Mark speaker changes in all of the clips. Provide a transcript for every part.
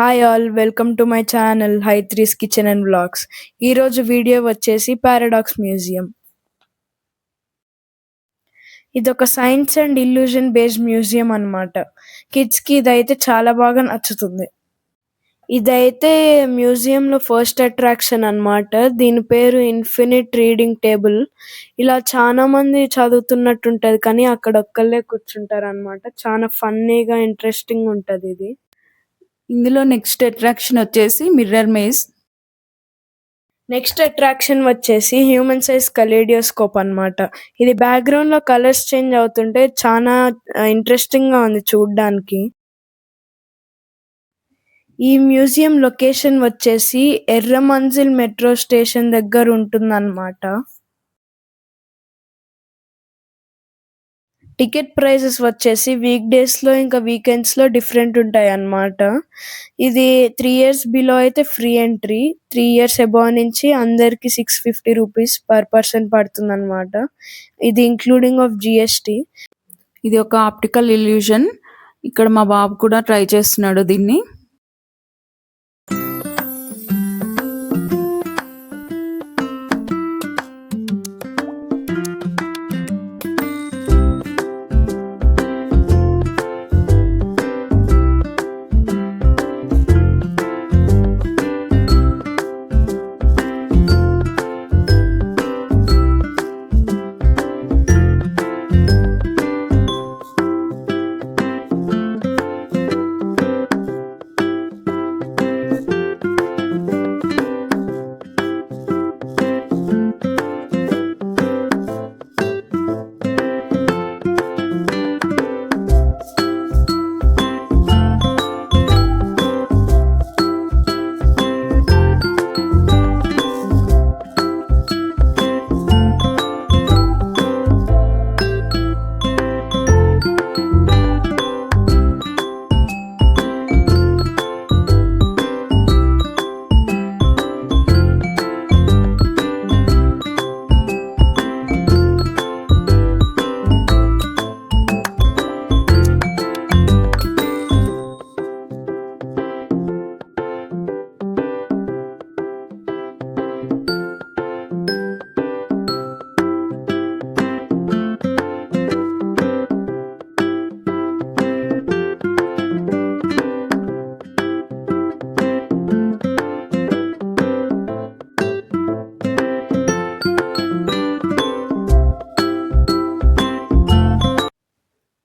Speaker 1: Hi all, welcome to my channel హైత్రీస్ kitchen and vlogs. ఈరోజు video వచ్చేసి paradox museum. ఇదొక science and illusion based museum అన్నమాట. కిడ్స్కి ఇదైతే చాలా బాగా నచ్చుతుంది. ఇదైతే మ్యూజియంలో ఫస్ట్ అట్రాక్షన్ అన్నమాట. దీని పేరు ఇన్ఫినిట్ రీడింగ్ టేబుల్. ఇలా చాలా మంది చదువుతున్నట్టు ఉంటది, కానీ అక్కడ ఒక్కళ్ళే కూర్చుంటారు అన్నమాట. చాలా ఫన్నీగా ఇంట్రెస్టింగ్ ఉంటది ఇది.
Speaker 2: ఇందులో నెక్స్ట్ అట్రాక్షన్ వచ్చేసి మిర్రర్ మేజ్.
Speaker 1: నెక్స్ట్ అట్రాక్షన్ వచ్చేసి హ్యూమన్ సైజ్ కలేడియోస్కోప్ అన్నమాట. ఇది బ్యాక్గ్రౌండ్ లో కలర్స్ చేంజ్ అవుతుంటే చాలా ఇంట్రెస్టింగ్ గా ఉంది చూడ్డానికి. ఈ మ్యూజియం లొకేషన్ వచ్చేసి ఎర్రమంజిల్ మెట్రో స్టేషన్ దగ్గర ఉంటుందన్నమాట. టికెట్ ప్రైజెస్ వచ్చేసి వీక్ డేస్ లో ఇంకా వీకెండ్స్ లో డిఫరెంట్ ఉంటాయి అన్నమాట. ఇది 3 years బిలో అయితే ఫ్రీ ఎంట్రీ, 3 years అబౌవ్ నుంచి అందరికి 650 రూపీస్ పర్ పర్సన్ పడుతుంది అనమాట. ఇది ఇంక్లూడింగ్ ఆఫ్ జిఎస్టి.
Speaker 2: ఇది ఒక ఆప్టికల్ ఇల్యూషన్. ఇక్కడ మా బాబు కూడా ట్రై చేస్తున్నాడు దీన్ని.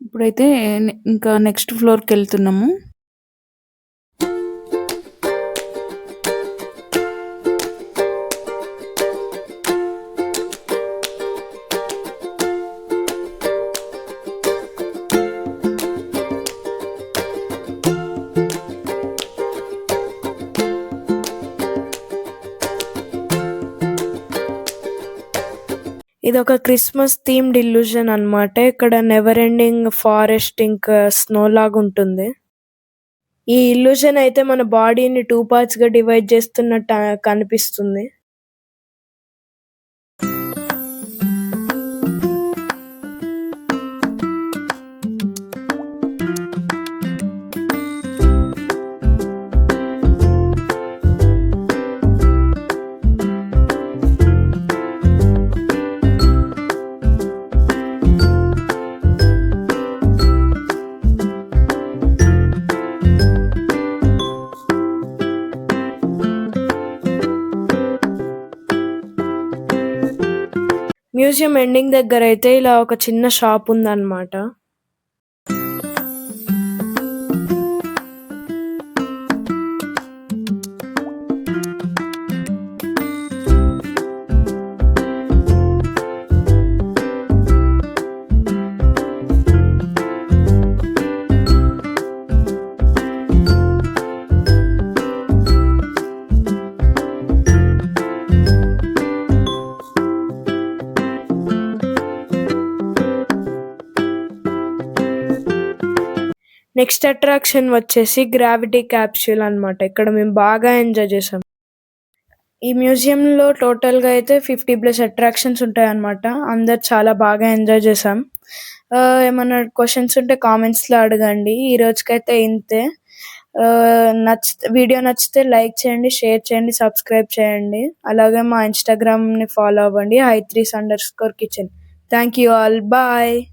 Speaker 2: ఇప్పుడైతే ఇంకా నెక్స్ట్ ఫ్లోర్కి వెళ్తున్నాము.
Speaker 1: ఇది ఒక క్రిస్మస్ థీమ్డ్ ఇల్యూషన్ అన్నమాట. ఇక్కడ నెవర్ ఎండింగ్ ఫారెస్ట్ ఇంకా స్నో లాగా ఉంటుంది. ఈ ఇల్యూషన్ అయితే మన బాడీని 2 parts గా డివైడ్ చేస్తున్నట్టు కనిపిస్తుంది. మ్యూజియం ఎండింగ్ దగ్గర అయితే ఇలా ఒక చిన్న షాప్ ఉందన్నమాట. నెక్స్ట్ అట్రాక్షన్ వచ్చేసి గ్రావిటీ క్యాప్సూల్ అన్నమాట. ఇక్కడ మేము బాగా ఎంజాయ్ చేసాం. ఈ మ్యూజియంలో టోటల్గా అయితే 50+ అట్రాక్షన్స్ ఉంటాయి అన్నమాట. అందరు చాలా బాగా ఎంజాయ్ చేసాం. ఏమన్నా క్వశ్చన్స్ ఉంటే కామెంట్స్లో అడగండి. ఈ రోజుకైతే ఇంతే. వీడియో నచ్చితే లైక్ చేయండి, షేర్ చేయండి, సబ్స్క్రైబ్ చేయండి. అలాగే మా ఇన్‌స్టాగ్రామ్‌ని ఫాలో అవ్వండి i3s_kitchen. Thank you all. Bye.